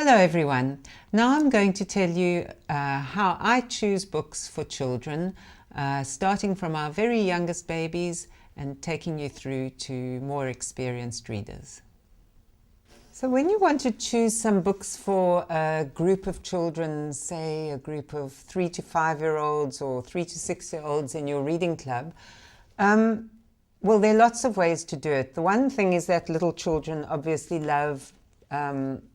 Hello everyone. Now I'm going to tell you how I choose books for children, starting from our very youngest babies and taking you through to more experienced readers. So when you want to choose some books for a group of children, say a group of 3 to 5-year-olds or 3 to 6-year-olds in your reading club, well, there are lots of ways to do it. The one thing is that little children obviously love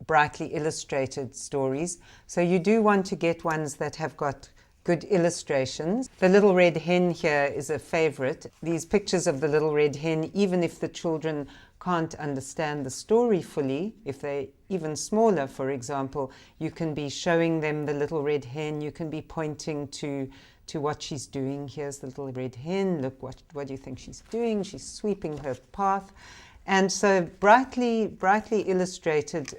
brightly illustrated stories. So you do want to get ones that have got good illustrations. The Little Red Hen here is a favorite. These pictures of the Little Red Hen, even if the children can't understand the story fully, if they're even smaller, for example, you can be showing them the Little Red Hen. You can be pointing to what she's doing. Here's the Little Red Hen. Look, what do you think she's doing? She's sweeping her path. And so brightly illustrated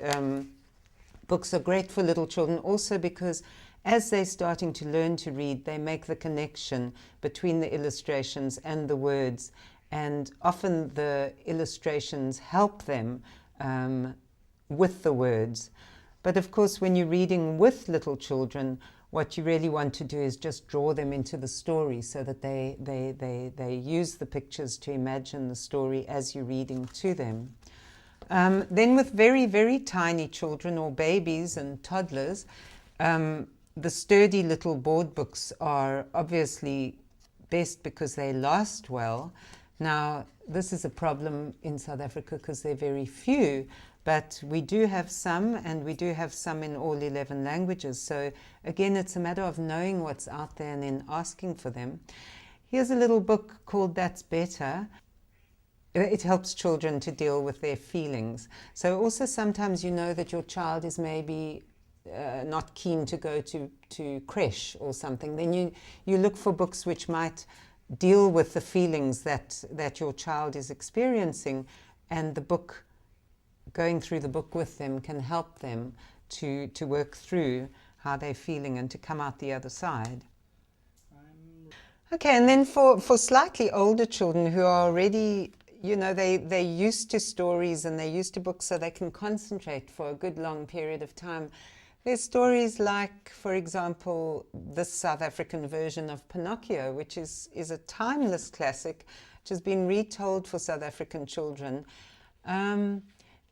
books are great for little children also because as they're starting to learn to read, they make the connection between the illustrations and the words. And often the illustrations help them with the words. But of course, when you're reading with little children, what you really want to do is just draw them into the story so that they use the pictures to imagine the story as you're reading to them. Then with very, very tiny children or babies and toddlers, the sturdy little board books are obviously best because they last well. Now, this is a problem in South Africa because they're very few, but we do have some, and we do have some in all 11 languages. So again, it's a matter of knowing what's out there and then asking for them. Here's a little book called That's Better. It helps children to deal with their feelings. So also sometimes you know that your child is maybe not keen to go to creche or something. Then you look for books which might deal with the feelings that your child is experiencing, and the book, going through the book with them, can help them to work through how they're feeling and to come out the other side. Okay, and then for slightly older children who are already, you know, they're used to stories and they're used to books, so they can concentrate for a good long period of time. There's stories like, for example, this South African version of Pinocchio, which is a timeless classic, which has been retold for South African children.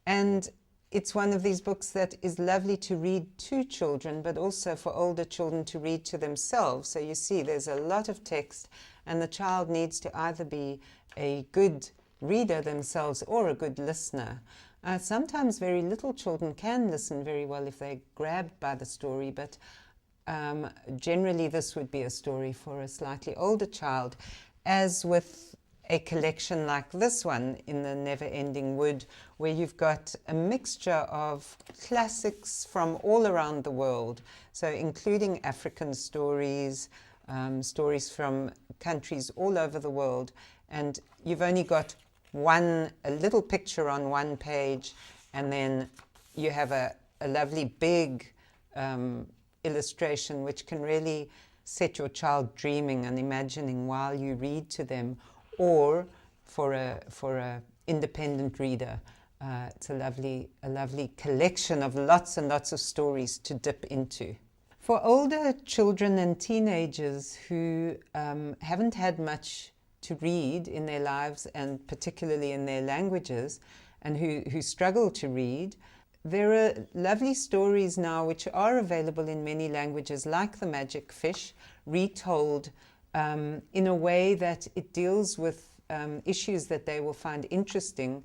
And it's one of these books that is lovely to read to children, but also for older children to read to themselves. So you see there's a lot of text, and the child needs to either be a good reader themselves or a good listener. Sometimes very little children can listen very well if they're grabbed by the story, but generally this would be a story for a slightly older child, as with a collection like this one in the Never-Ending Wood, where you've got a mixture of classics from all around the world, so including African stories, stories from countries all over the world, and you've only got a little picture on one page, and then you have a lovely big illustration which can really set your child dreaming and imagining while you read to them. Or for a independent reader, it's a lovely collection of lots and lots of stories to dip into. For older children and teenagers who haven't had much to read in their lives, and particularly in their languages, and who struggle to read, there are lovely stories now which are available in many languages, like The Magic Fish, retold in a way that it deals with issues that they will find interesting.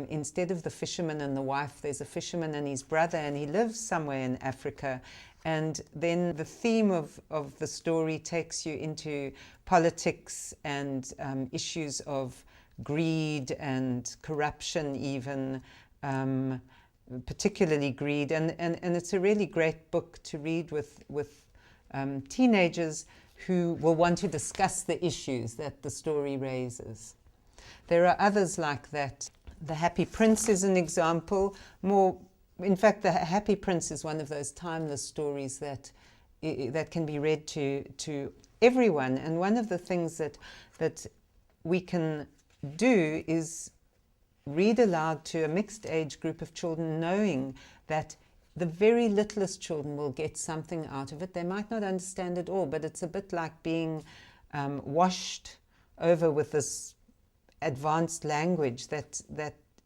Instead of the fisherman and the wife, there's a fisherman and his brother, and he lives somewhere in Africa. And then the theme of the story takes you into politics and issues of greed and corruption even, particularly greed. And it's a really great book to read with teenagers who will want to discuss the issues that the story raises. There are others like that. The Happy Prince is an example. In fact, The Happy Prince is one of those timeless stories that can be read to everyone. And one of the things that we can do is read aloud to a mixed age group of children, knowing that the very littlest children will get something out of it. They might not understand it all, but it's a bit like being washed over with this advanced language that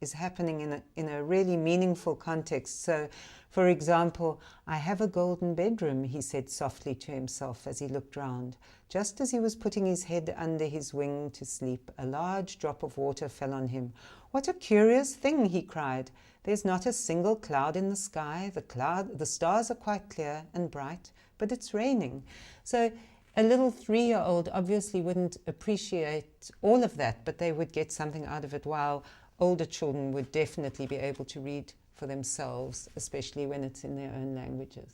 is happening in a really meaningful context. So, for example, "I have a golden bedroom," he said softly to himself as he looked round. Just as he was putting his head under his wing to sleep, a large drop of water fell on him. "What a curious thing," he cried. "There's not a single cloud in the sky. The stars are quite clear and bright, but it's raining." So a little 3-year-old obviously wouldn't appreciate all of that, but they would get something out of it, while older children would definitely be able to read for themselves, especially when it's in their own languages.